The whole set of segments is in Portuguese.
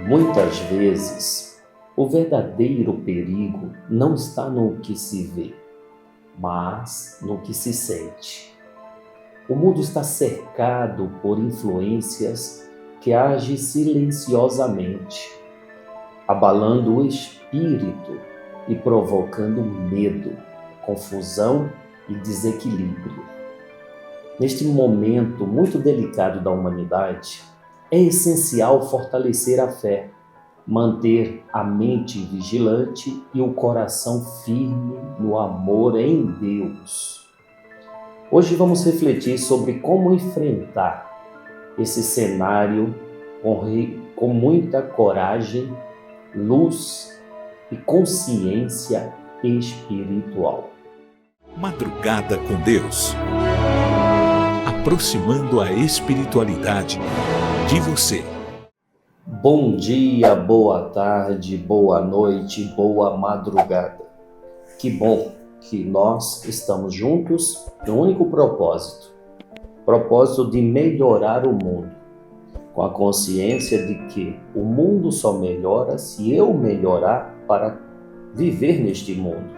Muitas vezes, o verdadeiro perigo não está no que se vê, mas no que se sente. O mundo está cercado por influências que agem silenciosamente, abalando o espírito e provocando medo, confusão e desequilíbrio. Neste momento muito delicado da humanidade, é essencial fortalecer a fé, manter a mente vigilante e o coração firme no amor em Deus. Hoje vamos refletir sobre como enfrentar esse cenário com muita coragem, luz e consciência espiritual. Madrugada com Deus. Aproximando a espiritualidade de você. Bom dia, boa tarde, boa noite, boa madrugada. Que bom que nós estamos juntos no único propósito de melhorar o mundo, com a consciência de que o mundo só melhora se eu melhorar para viver neste mundo.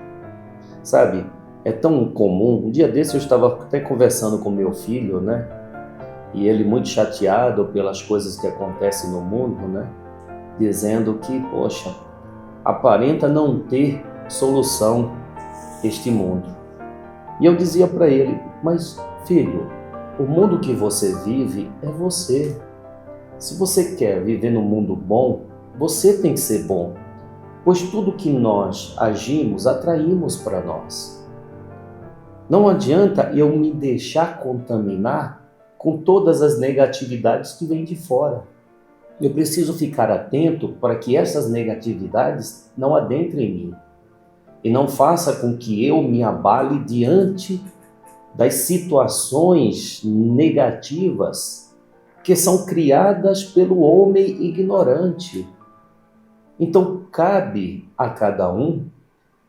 Sabe, é tão comum, um dia desse eu estava até conversando com meu filho, né? E ele muito chateado pelas coisas que acontecem no mundo, né? Dizendo que, poxa, aparenta não ter solução este mundo. E eu dizia para ele, mas filho, o mundo que você vive é você. Se você quer viver num mundo bom, você tem que ser bom, pois tudo que nós agimos, atraímos para nós. Não adianta eu me deixar contaminar com todas as negatividades que vêm de fora. Eu preciso ficar atento para que essas negatividades não adentrem em mim e não faça com que eu me abale diante das situações negativas que são criadas pelo homem ignorante. Então, cabe a cada um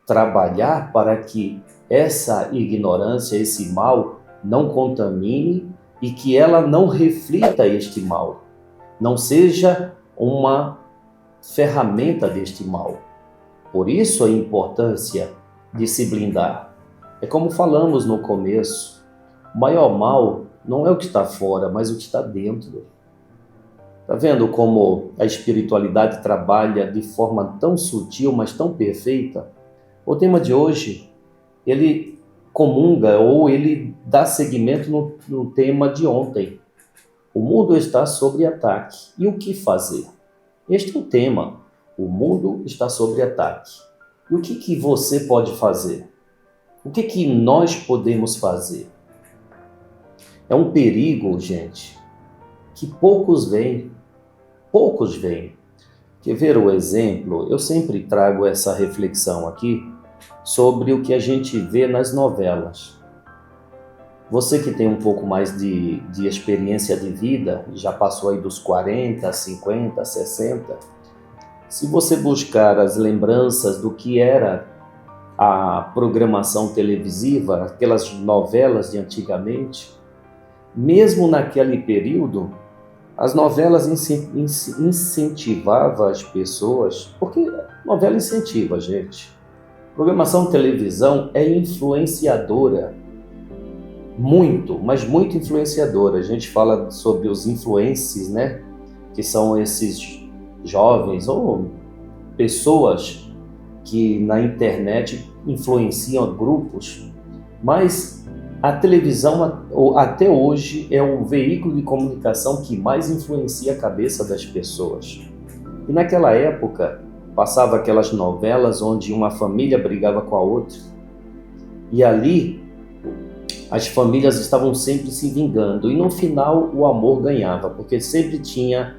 trabalhar para que essa ignorância, esse mal, não contamine e que ela não reflita este mal, não seja uma ferramenta deste mal. Por isso a importância de se blindar. É como falamos no começo, o maior mal não é o que está fora, mas o que está dentro. Está vendo como a espiritualidade trabalha de forma tão sutil, mas tão perfeita? O tema de hoje, ele comunga ou ele dá seguimento no tema de ontem. O mundo está sob ataque. E o que fazer? Este é o tema. O mundo está sob ataque. E o que você pode fazer? O que nós podemos fazer? É um perigo, gente, que poucos veem. Poucos veem. Quer ver o exemplo? Eu sempre trago essa reflexão aqui sobre o que a gente vê nas novelas. Você que tem um pouco mais de experiência de vida, já passou aí dos 40, 50, 60, se você buscar as lembranças do que era a programação televisiva, aquelas novelas de antigamente, mesmo naquele período, as novelas incentivavam as pessoas, porque novela incentiva, gente. Programação de televisão é influenciadora, muito, mas muito influenciadora. A gente fala sobre os influencers, né? Que são esses jovens ou pessoas que na internet influenciam grupos, mas a televisão até hoje é o veículo de comunicação que mais influencia a cabeça das pessoas. E naquela época, passava aquelas novelas onde uma família brigava com a outra. E ali, as famílias estavam sempre se vingando. E no final, o amor ganhava, porque sempre tinha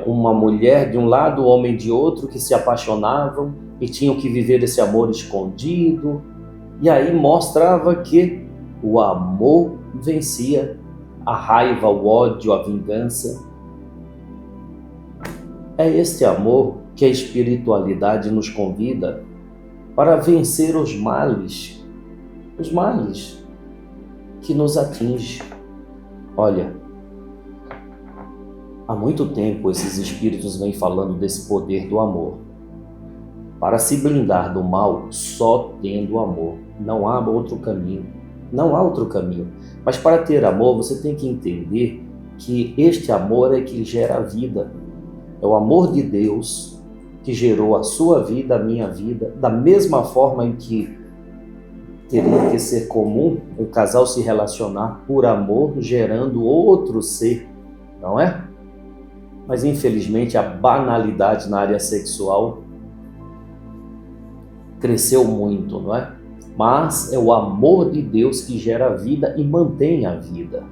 uma mulher de um lado, um homem de outro, que se apaixonavam e tinham que viver esse amor escondido. E aí mostrava que o amor vencia a raiva, o ódio, a vingança. É este amor que a espiritualidade nos convida para vencer os males que nos atingem. Olha, Há muito tempo esses espíritos vêm falando desse poder do amor. Para se blindar do mal, só tendo amor. Não há outro caminho. Não há outro caminho. Mas para ter amor, você tem que entender que este amor é que gera a vida. É o amor de Deus que gerou a sua vida, a minha vida, da mesma forma em que teria que ser comum um casal se relacionar por amor, gerando outro ser, não é? Mas infelizmente a banalidade na área sexual cresceu muito, não é? Mas é o amor de Deus que gera a vida e mantém a vida.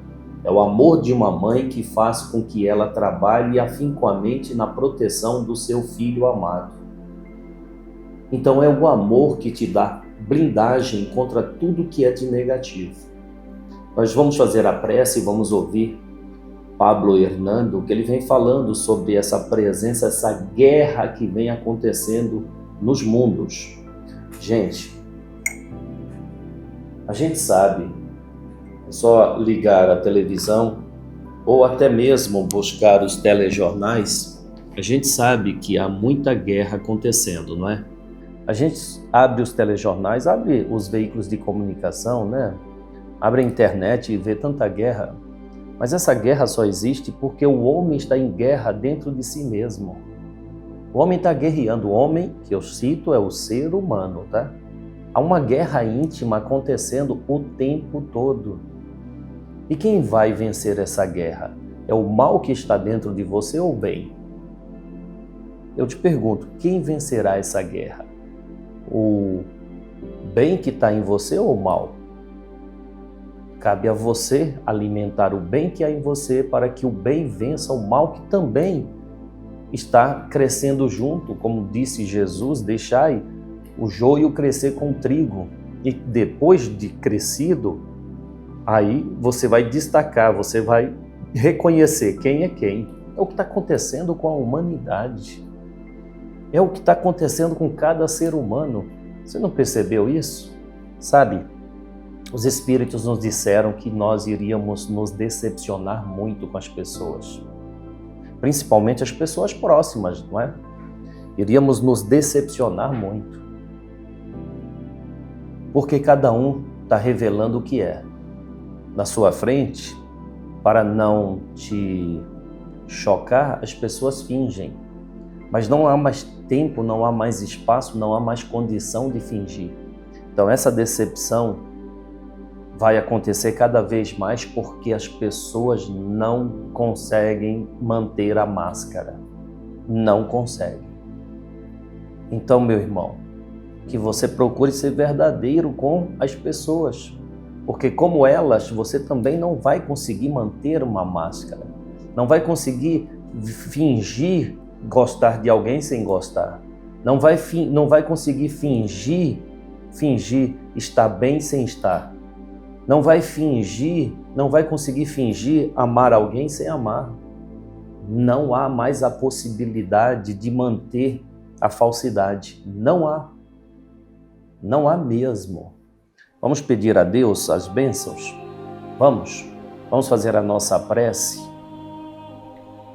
É o amor de uma mãe que faz com que ela trabalhe afincoamente na proteção do seu filho amado. Então é o amor que te dá blindagem contra tudo que é de negativo. Nós vamos fazer a prece e vamos ouvir Pablo Hernando, que ele vem falando sobre essa presença, essa guerra que vem acontecendo nos mundos. Gente, a gente sabe, é só ligar a televisão ou até mesmo buscar os telejornais, a gente sabe que há muita guerra acontecendo, não é? A gente abre os telejornais, abre os veículos de comunicação, né? Abre a internet e vê tanta guerra. Mas essa guerra só existe porque o homem está em guerra dentro de si mesmo. O homem está guerreando. O homem, que eu cito, é o ser humano, tá? Há uma guerra íntima acontecendo o tempo todo. E quem vai vencer essa guerra? É o mal que está dentro de você ou o bem? Eu te pergunto, quem vencerá essa guerra? O bem que está em você ou o mal? Cabe a você alimentar o bem que há em você para que o bem vença o mal que também está crescendo junto. Como disse Jesus, deixai o joio crescer com o trigo. E depois de crescido, aí você vai destacar, você vai reconhecer quem é quem. É o que está acontecendo com a humanidade. É o que está acontecendo com cada ser humano. Você não percebeu isso? Sabe, os espíritos nos disseram que nós iríamos nos decepcionar muito com as pessoas. Principalmente as pessoas próximas, não é? Iríamos nos decepcionar muito. Porque cada um está revelando o que é. Na sua frente, para não te chocar, as pessoas fingem. Mas não há mais tempo, não há mais espaço, não há mais condição de fingir. Então essa decepção vai acontecer cada vez mais porque as pessoas não conseguem manter a máscara. Não conseguem. Então, meu irmão, que você procure ser verdadeiro com as pessoas. Porque como elas, você também não vai conseguir manter uma máscara. Não vai conseguir fingir gostar de alguém sem gostar. Não vai conseguir fingir estar bem sem estar. Não vai conseguir fingir amar alguém sem amar. Não há mais a possibilidade de manter a falsidade. Não há. Não há mesmo. Vamos pedir a Deus as bênçãos? Vamos fazer a nossa prece.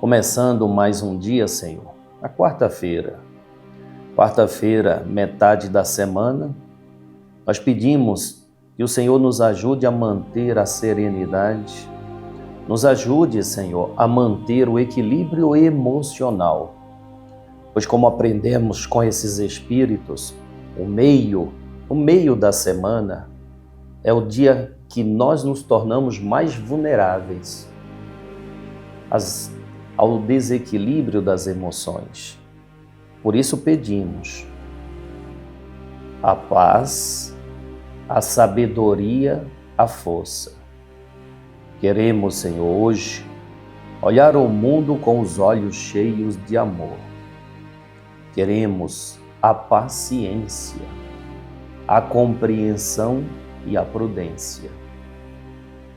Começando mais um dia, Senhor, a quarta-feira, metade da semana, nós pedimos que o Senhor nos ajude a manter a serenidade, nos ajude, Senhor, a manter o equilíbrio emocional, pois como aprendemos com esses espíritos, o meio da semana é o dia que nós nos tornamos mais vulneráveis ao desequilíbrio das emoções. Por isso pedimos a paz, a sabedoria, a força. Queremos, Senhor, hoje olhar o mundo com os olhos cheios de amor. Queremos a paciência, a compreensão e a prudência.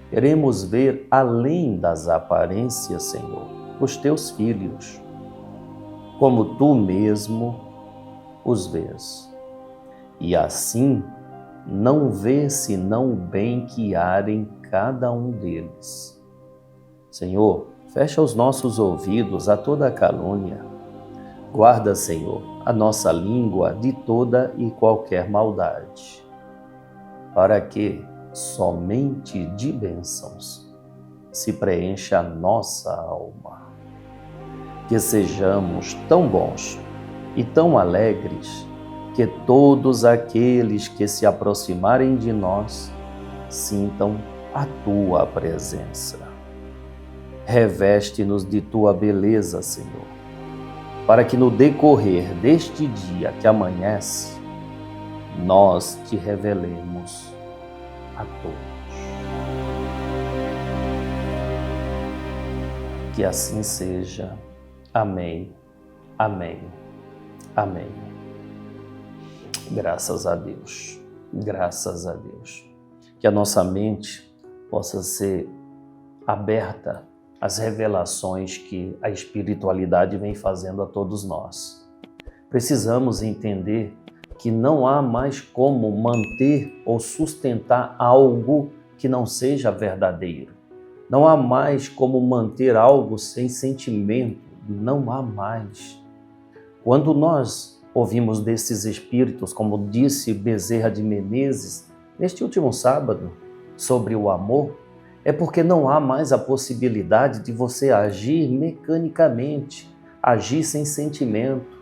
Queremos ver além das aparências, Senhor, os teus filhos, como tu mesmo os vês. E assim não vê senão o bem que há em cada um deles. Senhor, Fecha os nossos ouvidos a toda a calúnia. Guarda, Senhor, a nossa língua de toda e qualquer maldade, para que somente de bênçãos se preencha a nossa alma. Que sejamos tão bons e tão alegres que todos aqueles que se aproximarem de nós sintam a Tua presença. Reveste-nos de Tua beleza, Senhor, para que no decorrer deste dia que amanhece, nós Te revelemos a todos. Que assim seja. Amém, amém, amém. Graças a Deus, graças a Deus. Que a nossa mente possa ser aberta às revelações que a espiritualidade vem fazendo a todos nós. Precisamos entender que não há mais como manter ou sustentar algo que não seja verdadeiro. Não há mais como manter algo sem sentimento. Não há mais. Quando nós ouvimos desses espíritos, como disse Bezerra de Menezes, neste último sábado, sobre o amor, é porque não há mais a possibilidade de você agir mecanicamente, agir sem sentimento.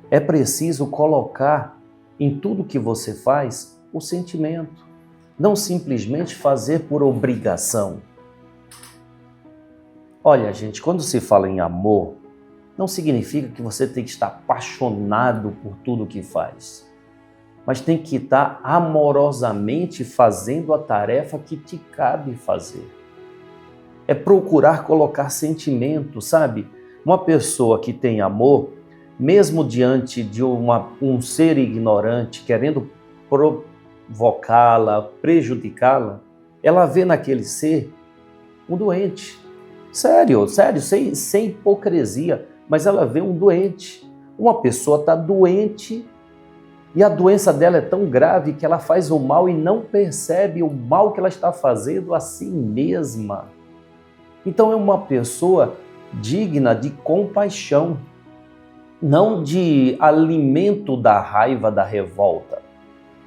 É preciso colocar em tudo que você faz o sentimento, não simplesmente fazer por obrigação. Olha, gente, quando se fala em amor, não significa que você tem que estar apaixonado por tudo que faz, mas tem que estar amorosamente fazendo a tarefa que te cabe fazer. É procurar colocar sentimento, sabe? Uma pessoa que tem amor, mesmo diante de um ser ignorante, querendo provocá-la, prejudicá-la, ela vê naquele ser um doente. Sério, sem hipocrisia, mas ela vê um doente. Uma pessoa está doente e a doença dela é tão grave que ela faz o mal e não percebe o mal que ela está fazendo a si mesma. Então é uma pessoa digna de compaixão, não de alimento da raiva, da revolta,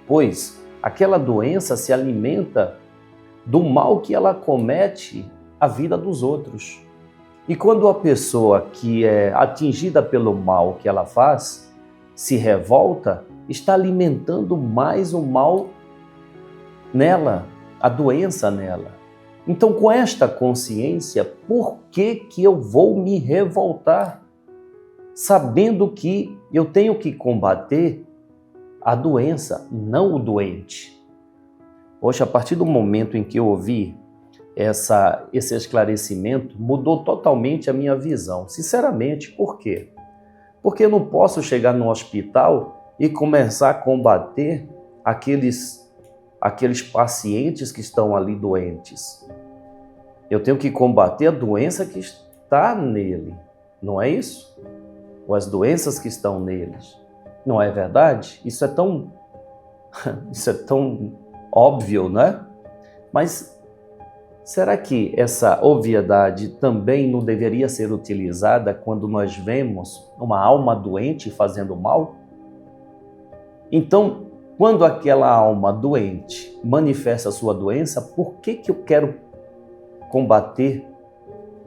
pois aquela doença se alimenta do mal que ela comete à vida dos outros. E quando a pessoa que é atingida pelo mal que ela faz se revolta, está alimentando mais o mal nela, a doença nela. Então, com esta consciência, por que eu vou me revoltar? Sabendo que eu tenho que combater a doença, não o doente. Poxa, a partir do momento em que eu ouvi esse esclarecimento, mudou totalmente a minha visão. Sinceramente, por quê? Porque eu não posso chegar no hospital e começar a combater aqueles pacientes que estão ali doentes. Eu tenho que combater a doença que está nele, não é isso? Ou as doenças que estão neles. Não é verdade? Isso é tão óbvio, né? Mas será que essa obviedade também não deveria ser utilizada quando nós vemos uma alma doente fazendo mal? Então, quando aquela alma doente manifesta a sua doença, por que eu quero combater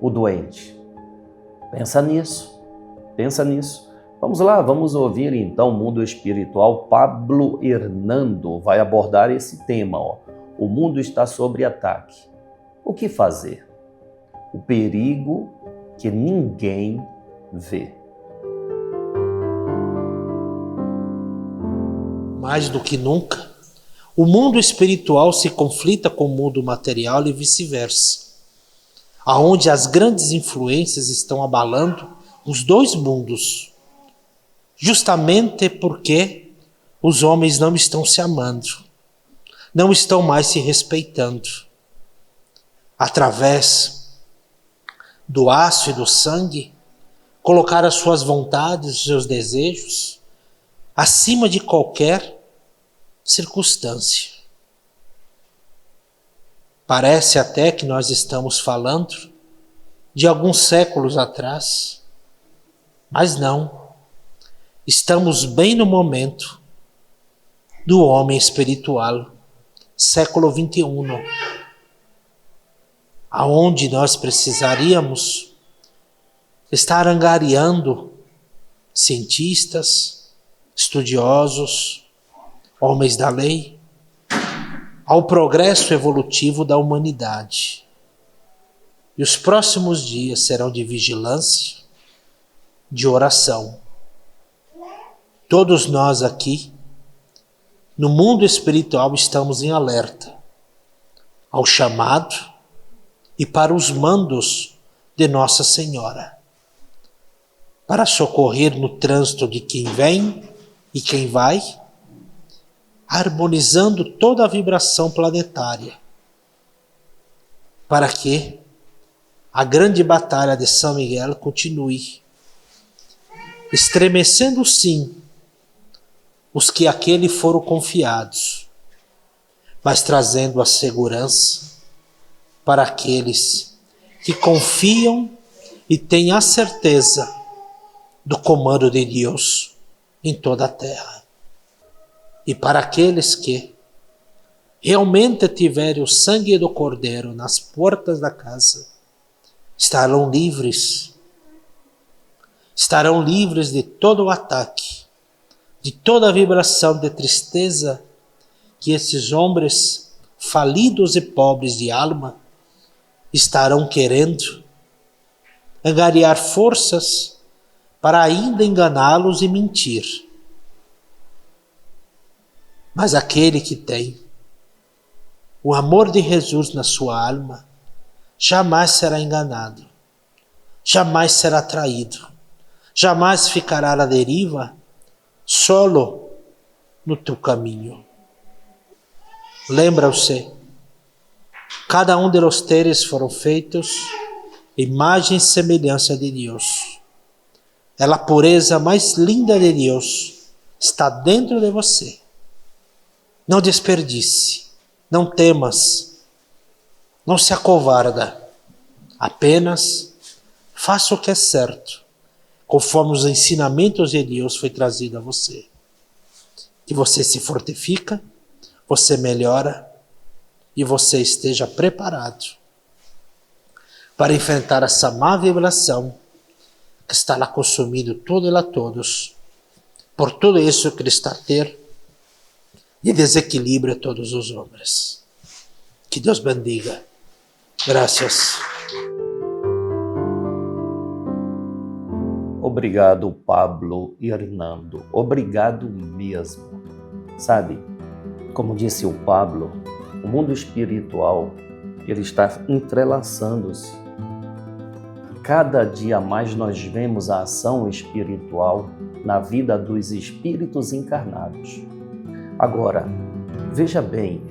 o doente? Pensa nisso, pensa nisso. Vamos lá, vamos ouvir então o mundo espiritual. Pablo Hernando vai abordar esse tema. O mundo está sob ataque. O que fazer? O perigo que ninguém vê. Mais do que nunca, o mundo espiritual se conflita com o mundo material e vice-versa, aonde as grandes influências estão abalando os dois mundos, justamente porque os homens não estão se amando, não estão mais se respeitando. Através do aço e do sangue, colocar as suas vontades, os seus desejos, acima de qualquer circunstância. Parece até que nós estamos falando de alguns séculos atrás. Mas não, estamos bem no momento do homem espiritual, século 21, aonde nós precisaríamos estar angariando cientistas, estudiosos, homens da lei, ao progresso evolutivo da humanidade. E os próximos dias serão de vigilância, de oração. Todos nós aqui, no mundo espiritual, estamos em alerta ao chamado e para os mandos de Nossa Senhora, para socorrer no trânsito de quem vem e quem vai, harmonizando toda a vibração planetária, para que a grande batalha de São Miguel continue, estremecendo sim os que àquele foram confiados, mas trazendo a segurança para aqueles que confiam e têm a certeza do comando de Deus em toda a terra. E para aqueles que realmente tiverem o sangue do Cordeiro nas portas da casa, estarão livres de todo o ataque, de toda a vibração de tristeza que esses homens falidos e pobres de alma estarão querendo angariar forças para ainda enganá-los e mentir. Mas aquele que tem o amor de Jesus na sua alma jamais será enganado, jamais será traído, jamais ficará à deriva solo no teu caminho. Lembra-se, cada um de los seres foram feitos imagem e semelhança de Deus. A pureza mais linda de Deus está dentro de você. Não desperdice, não temas, não se acovarda. Apenas faça o que é certo, conforme os ensinamentos de Deus foi trazido a você. Que você se fortifica, você melhora e você esteja preparado para enfrentar essa má vibração que está lá consumindo tudo e a todos, por tudo isso que ele está a ter e desequilibra todos os homens. Que Deus bendiga. Graças. Obrigado, Pablo e Hernando. Obrigado mesmo. Sabe, como disse o Pablo, o mundo espiritual, ele está entrelaçando-se. Cada dia mais nós vemos a ação espiritual na vida dos espíritos encarnados. Agora, veja bem,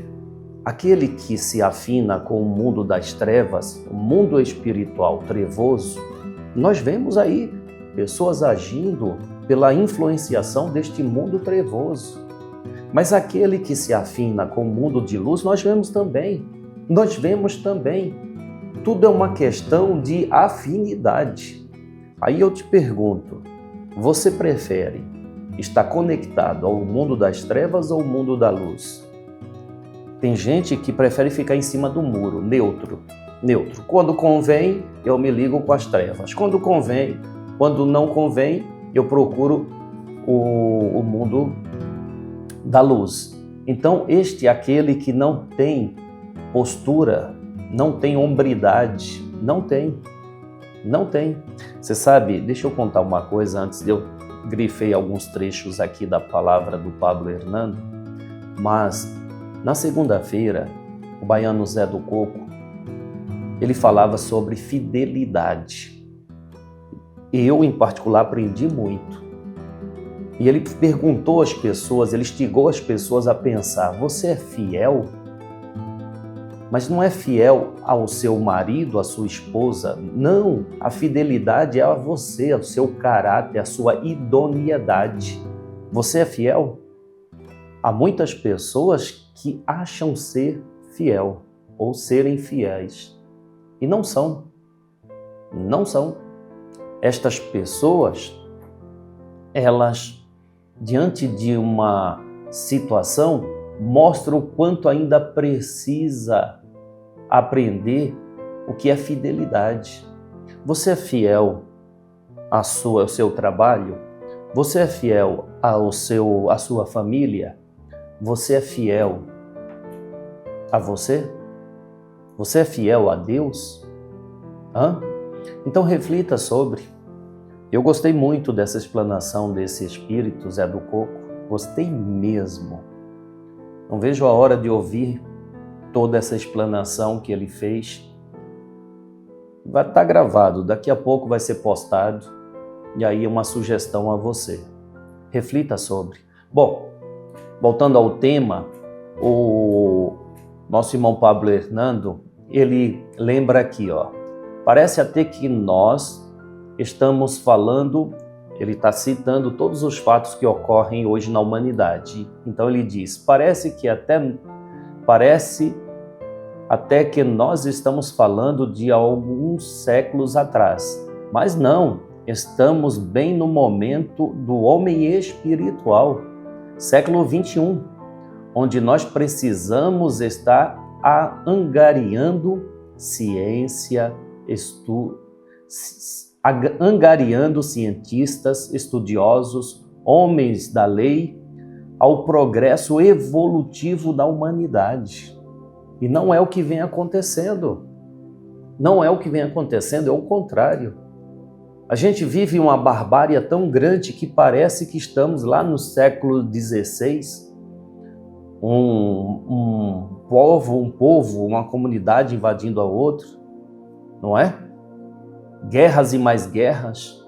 aquele que se afina com o mundo das trevas, o mundo espiritual trevoso, nós vemos aí pessoas agindo pela influenciação deste mundo trevoso. Mas aquele que se afina com o mundo de luz, nós vemos também. Tudo é uma questão de afinidade. Aí eu te pergunto, você prefere estar conectado ao mundo das trevas ou ao mundo da luz? Tem gente que prefere ficar em cima do muro, neutro. Quando convém, eu me ligo com as trevas. Quando convém, quando não convém, eu procuro o mundo da luz. Então, este é aquele que não tem postura, não tem hombridade, não tem. Você sabe, deixa eu contar uma coisa antes de eu grifei alguns trechos aqui da palavra do Pablo Hernando, mas na segunda-feira, o baiano Zé do Coco, ele falava sobre fidelidade. Eu, em particular, aprendi muito. E ele perguntou às pessoas, ele instigou as pessoas a pensar, você é fiel? Mas não é fiel ao seu marido, à sua esposa. Não, a fidelidade é a você, ao seu caráter, à sua idoneidade. Você é fiel? Há muitas pessoas que acham ser fiel ou serem fiéis e não são. Não são. Estas pessoas, elas, diante de uma situação, mostram o quanto ainda precisa aprender o que é fidelidade. Você é fiel ao seu trabalho? Você é fiel à sua família? Você é fiel a você? Você é fiel a Deus? Então reflita sobre. Eu gostei muito dessa explanação desse espírito, Zé do Coco. Gostei mesmo. Não vejo a hora de ouvir toda essa explanação que ele fez. Vai estar gravado, daqui a pouco vai ser postado. E aí é uma sugestão a você. Reflita sobre. Bom, voltando ao tema, o nosso irmão Pablo Hernando, ele lembra aqui, parece até que nós estamos falando, ele está citando todos os fatos que ocorrem hoje na humanidade. Então ele diz, parece até que nós estamos falando de alguns séculos atrás. Mas não, estamos bem no momento do homem espiritual, século 21, onde nós precisamos estar angariando ciência, angariando cientistas, estudiosos, homens da lei, ao progresso evolutivo da humanidade. E não é o que vem acontecendo. Não é o que vem acontecendo, é o contrário. A gente vive uma barbárie tão grande que parece que estamos lá no século XVI, um povo, uma comunidade invadindo a outra, não é? Guerras e mais guerras,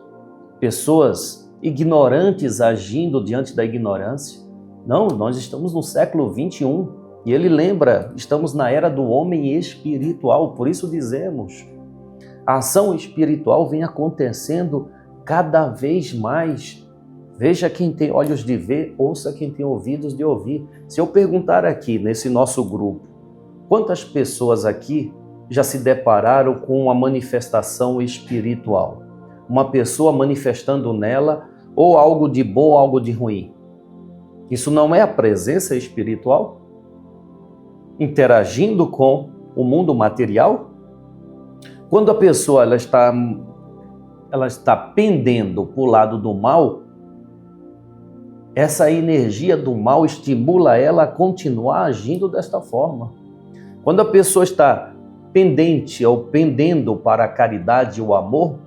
pessoas ignorantes agindo diante da ignorância. Não, nós estamos no século 21 e ele lembra, estamos na era do homem espiritual, por isso dizemos, a ação espiritual vem acontecendo cada vez mais. Veja quem tem olhos de ver, ouça quem tem ouvidos de ouvir. Se eu perguntar aqui nesse nosso grupo, quantas pessoas aqui já se depararam com uma manifestação espiritual? Uma pessoa manifestando nela ou algo de bom ou algo de ruim? Isso não é a presença espiritual? Interagindo com o mundo material? Quando a pessoa ela está pendendo para o lado do mal, essa energia do mal estimula ela a continuar agindo desta forma. Quando a pessoa está pendente ou pendendo para a caridade e o amor,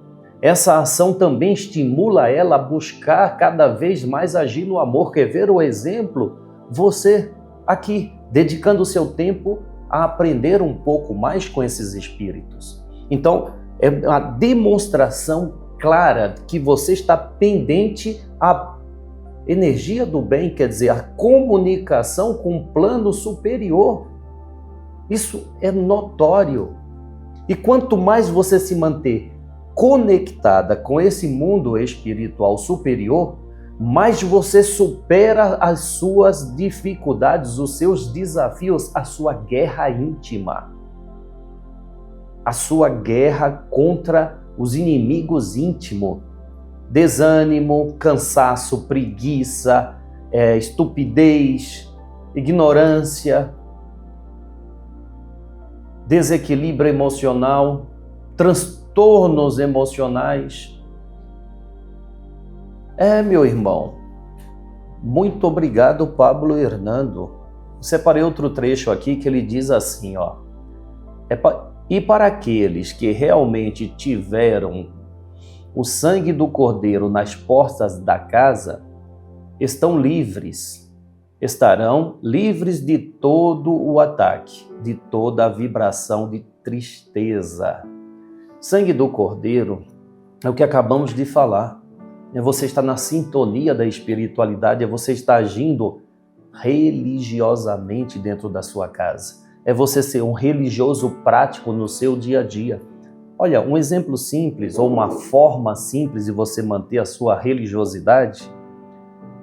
essa ação também estimula ela a buscar cada vez mais agir no amor. Quer ver o exemplo? Você aqui, dedicando o seu tempo a aprender um pouco mais com esses espíritos. Então, é uma demonstração clara que você está pendente à energia do bem, quer dizer, a comunicação com um plano superior. Isso é notório. E quanto mais você se manter conectada com esse mundo espiritual superior, mais você supera as suas dificuldades, os seus desafios, a sua guerra íntima, a sua guerra contra os inimigos íntimos. Desânimo, cansaço, preguiça, estupidez, ignorância, desequilíbrio emocional, transtornos emocionais. Meu irmão, muito obrigado, Pablo Hernando. Separei outro trecho aqui que ele diz assim, e para aqueles que realmente tiveram o sangue do Cordeiro nas portas da casa, estarão livres de todo o ataque, de toda a vibração de tristeza. Sangue do Cordeiro é o que acabamos de falar. É você estar na sintonia da espiritualidade, é você estar agindo religiosamente dentro da sua casa. É você ser um religioso prático no seu dia a dia. Olha, um exemplo simples ou uma forma simples de você manter a sua religiosidade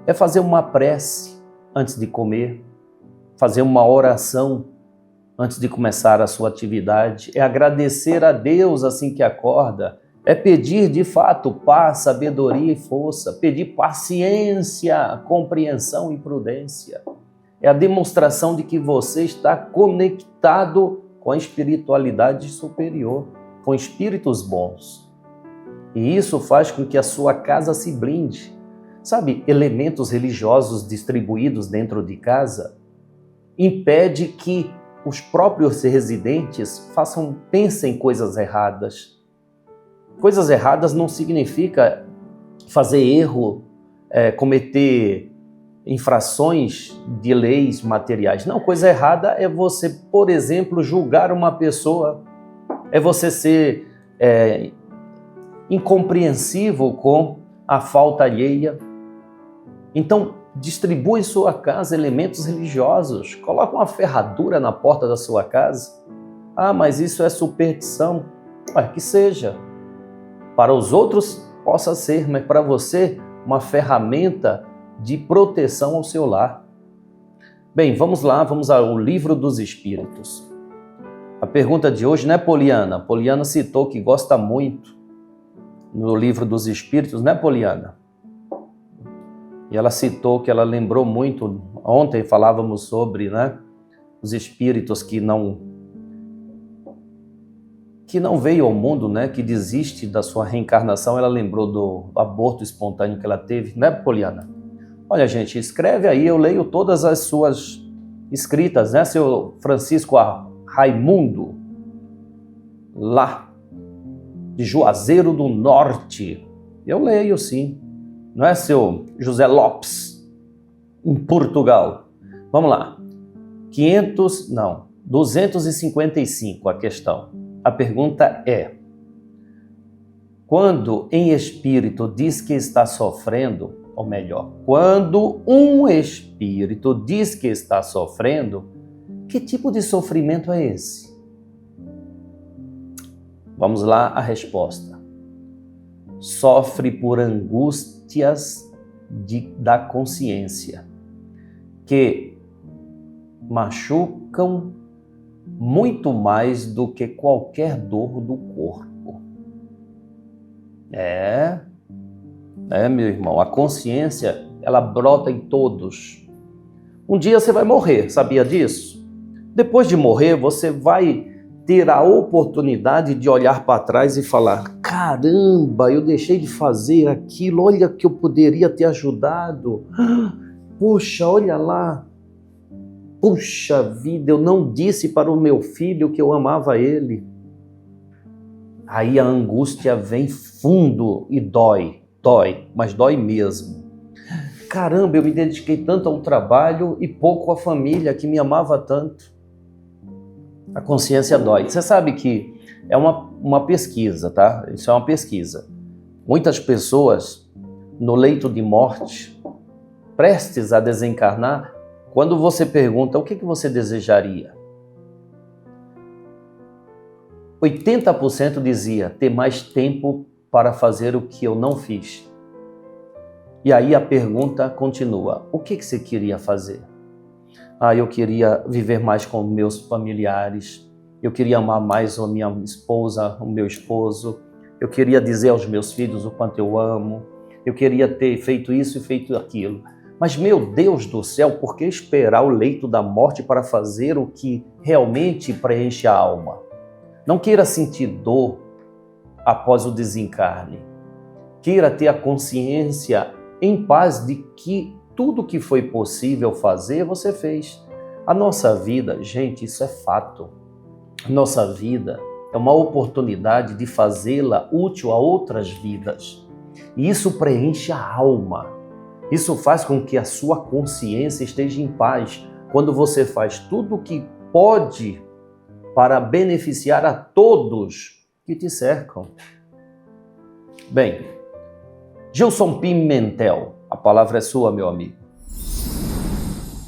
é fazer uma prece antes de comer, fazer uma oração antes de começar a sua atividade, é agradecer a Deus assim que acorda, É pedir de fato paz, sabedoria e força, pedir paciência, compreensão e prudência. É a demonstração de que você está conectado com a espiritualidade superior, com espíritos bons. E isso faz com que a sua casa se blinde. Sabe, elementos religiosos distribuídos dentro de casa impede que os próprios residentes pensem coisas erradas. Coisas erradas não significa fazer erro, cometer infrações de leis materiais. Não, coisa errada é você, por exemplo, julgar uma pessoa, é você ser incompreensivo com a falta alheia. Então, distribui em sua casa elementos religiosos, coloca uma ferradura na porta da sua casa. Ah, mas isso é superstição. Que seja. Para os outros possa ser, mas para você, uma ferramenta de proteção ao seu lar. Bem, vamos lá, vamos ao Livro dos Espíritos. A pergunta de hoje, né, Poliana? Poliana citou que gosta muito no Livro dos Espíritos, né, Poliana? E ela citou que ela lembrou muito, ontem falávamos sobre, né, os espíritos que não veio ao mundo, né, que desiste da sua reencarnação. Ela lembrou do aborto espontâneo que ela teve, né, Poliana? Olha, gente, escreve aí, eu leio todas as suas escritas, né, seu Francisco Raimundo, lá de Juazeiro do Norte. Eu leio, sim. Não é, seu José Lopes, em Portugal? Vamos lá. 255 a questão. A pergunta é: quando em espírito diz que está sofrendo, ou melhor, quando um espírito diz que está sofrendo, que tipo de sofrimento é esse? Vamos lá a resposta. Sofre por angústias da consciência, que machucam muito mais do que qualquer dor do corpo. Meu irmão, a consciência, ela brota em todos. Um dia você vai morrer, sabia disso? Depois de morrer, você vai ter a oportunidade de olhar para trás e falar: caramba, eu deixei de fazer aquilo, olha que eu poderia ter ajudado. Puxa, olha lá. Puxa vida, eu não disse para o meu filho que eu amava ele. Aí a angústia vem fundo e dói, mas dói mesmo. Caramba, eu me dediquei tanto ao trabalho e pouco à família que me amava tanto. A consciência dói. Você sabe que é uma pesquisa, tá? Isso é uma pesquisa. Muitas pessoas no leito de morte, prestes a desencarnar, quando você pergunta o que você desejaria, 80% dizia ter mais tempo para fazer o que eu não fiz. E aí a pergunta continua: o que você queria fazer? Eu queria viver mais com meus familiares, eu queria amar mais a minha esposa, o meu esposo, eu queria dizer aos meus filhos o quanto eu amo, eu queria ter feito isso e feito aquilo. Mas, meu Deus do céu, por que esperar o leito da morte para fazer o que realmente preenche a alma? Não queira sentir dor após o desencarne. Queira ter a consciência em paz de que tudo que foi possível fazer, você fez. A nossa vida, gente, isso é fato. A nossa vida é uma oportunidade de fazê-la útil a outras vidas. E isso preenche a alma. Isso faz com que a sua consciência esteja em paz quando você faz tudo o que pode para beneficiar a todos que te cercam. Bem, Gilson Pimentel, a palavra é sua, meu amigo.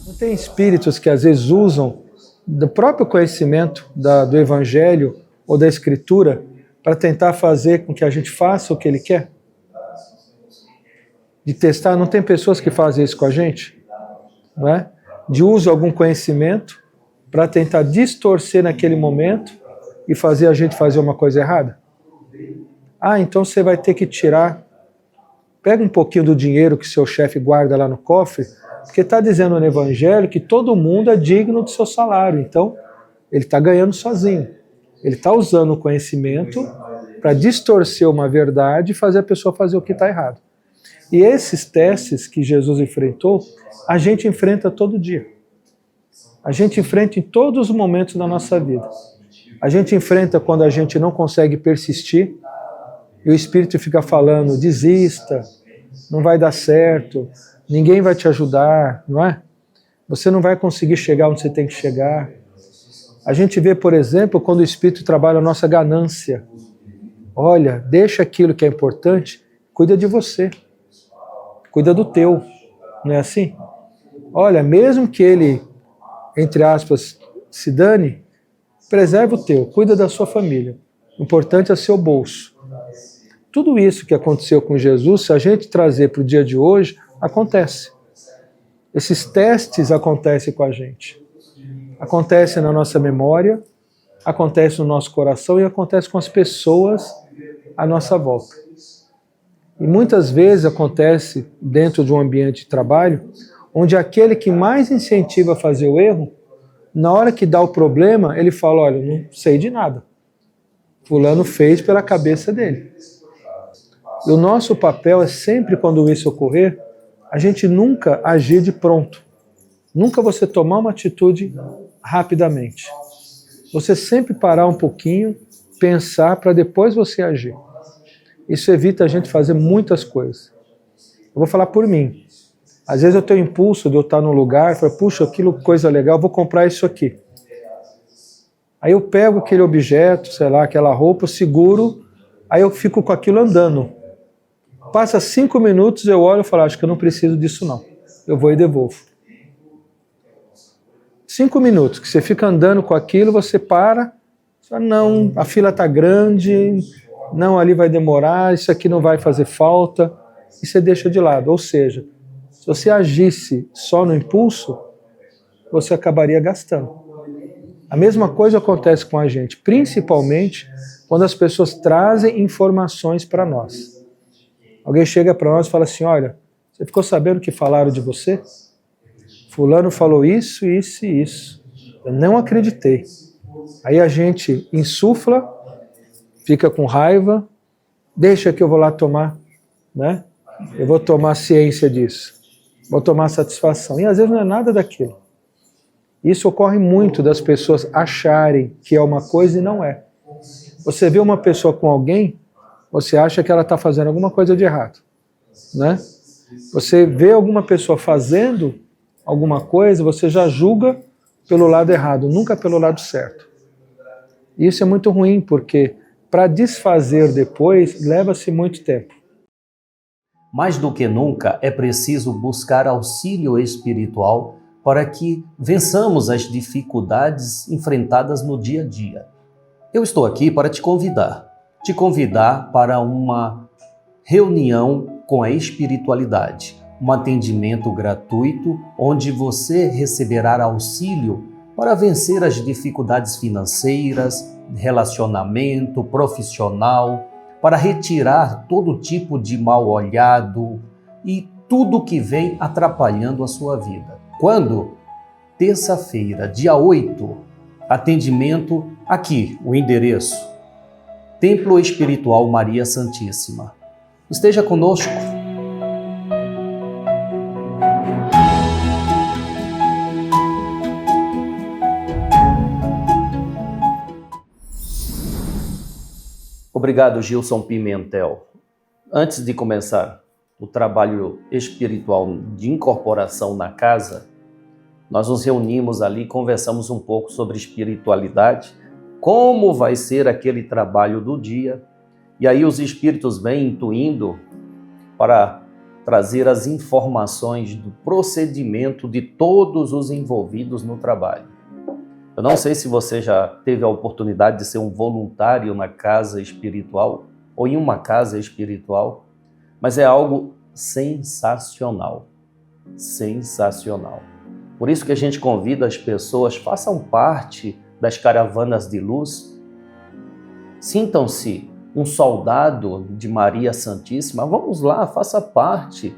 Não tem espíritos que às vezes usam do próprio conhecimento do Evangelho ou da Escritura para tentar fazer com que a gente faça o que ele quer? De testar, não tem pessoas que fazem isso com a gente? Não é? De uso algum conhecimento para tentar distorcer naquele momento e fazer a gente fazer uma coisa errada? Ah, então você vai ter que tirar, pega um pouquinho do dinheiro que seu chefe guarda lá no cofre, porque está dizendo no Evangelho que todo mundo é digno do seu salário, então ele está ganhando sozinho. Ele está usando o conhecimento para distorcer uma verdade e fazer a pessoa fazer o que está errado. E esses testes que Jesus enfrentou, a gente enfrenta todo dia. A gente enfrenta em todos os momentos da nossa vida. A gente enfrenta quando a gente não consegue persistir e o Espírito fica falando, desista, não vai dar certo, ninguém vai te ajudar, não é? Você não vai conseguir chegar onde você tem que chegar. A gente vê, por exemplo, quando o Espírito trabalha a nossa ganância. Olha, deixa aquilo que é importante, cuida de você. Cuida do teu, não é assim? Olha, mesmo que ele, entre aspas, se dane, preserva o teu, cuida da sua família. O importante é seu bolso. Tudo isso que aconteceu com Jesus, se a gente trazer para o dia de hoje, acontece. Esses testes acontecem com a gente. Acontece na nossa memória, acontece no nosso coração e acontece com as pessoas à nossa volta. E muitas vezes acontece dentro de um ambiente de trabalho, onde aquele que mais incentiva a fazer o erro, na hora que dá o problema, ele fala, olha, eu não sei de nada. Fulano fez pela cabeça dele. E o nosso papel é sempre, quando isso ocorrer, a gente nunca agir de pronto. Nunca você tomar uma atitude rapidamente. Você sempre parar um pouquinho, pensar para depois você agir. Isso evita a gente fazer muitas coisas. Eu vou falar por mim. Às vezes eu tenho impulso de eu estar num lugar e falar, puxa, aquilo coisa legal, vou comprar isso aqui. Aí eu pego aquele objeto, sei lá, aquela roupa, eu seguro, aí eu fico com aquilo andando. Passa 5 minutos, eu olho e falo, acho que eu não preciso disso não. Eu vou e devolvo. 5 minutos que você fica andando com aquilo, você para, fala, não, a fila está grande, não, ali vai demorar, isso aqui não vai fazer falta, e você deixa de lado. Ou seja, se você agisse só no impulso, você acabaria gastando. A mesma coisa acontece com a gente, principalmente quando as pessoas trazem informações para nós. Alguém chega para nós e fala assim, olha, você ficou sabendo que falaram de você? Fulano falou isso, isso e isso. Eu não acreditei. Aí a gente insufla, fica com raiva, deixa que eu vou lá tomar, né? Eu vou tomar ciência disso, vou tomar satisfação. E às vezes não é nada daquilo. Isso ocorre muito das pessoas acharem que é uma coisa e não é. Você vê uma pessoa com alguém, você acha que ela está fazendo alguma coisa de errado, né? Você vê alguma pessoa fazendo alguma coisa, você já julga pelo lado errado, nunca pelo lado certo. E isso é muito ruim, porque para desfazer depois, leva-se muito tempo. Mais do que nunca, é preciso buscar auxílio espiritual para que vençamos as dificuldades enfrentadas no dia a dia. Eu estou aqui para te convidar para uma reunião com a espiritualidade, um atendimento gratuito onde você receberá auxílio para vencer as dificuldades financeiras, relacionamento, profissional, para retirar todo tipo de mal olhado e tudo que vem atrapalhando a sua vida. Quando? Terça-feira, dia 8, atendimento aqui, o endereço, Templo Espiritual Maria Santíssima. Esteja conosco. Obrigado, Gilson Pimentel. Antes de começar o trabalho espiritual de incorporação na casa, nós nos reunimos ali, conversamos um pouco sobre espiritualidade, como vai ser aquele trabalho do dia, e aí os espíritos vêm intuindo para trazer as informações do procedimento de todos os envolvidos no trabalho. Eu não sei se você já teve a oportunidade de ser um voluntário na casa espiritual ou em uma casa espiritual, mas é algo sensacional, sensacional. Por isso que a gente convida as pessoas, façam parte das caravanas de luz, sintam-se um soldado de Maria Santíssima, vamos lá, faça parte.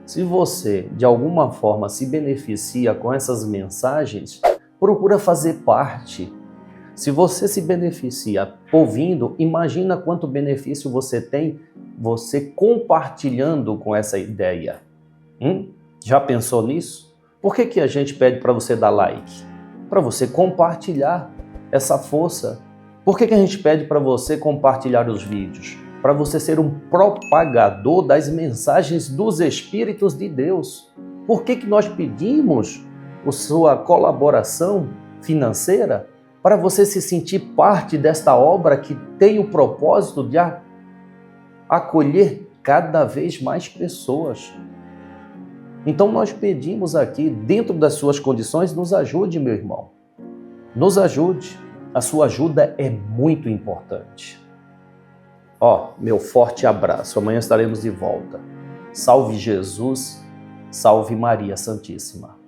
Se você, de alguma forma, se beneficia com essas mensagens, procura fazer parte. Se você se beneficia ouvindo, imagina quanto benefício você tem, você compartilhando com essa ideia. Já pensou nisso? Por que a gente pede para você dar like? Para você compartilhar essa força. Por que a gente pede para você compartilhar os vídeos? Para você ser um propagador das mensagens dos Espíritos de Deus. Por que nós pedimos a sua colaboração financeira? Para você se sentir parte desta obra que tem o propósito de acolher cada vez mais pessoas. Então nós pedimos aqui, dentro das suas condições, nos ajude, meu irmão. Nos ajude. A sua ajuda é muito importante. Meu forte abraço. Amanhã estaremos de volta. Salve Jesus, salve Maria Santíssima.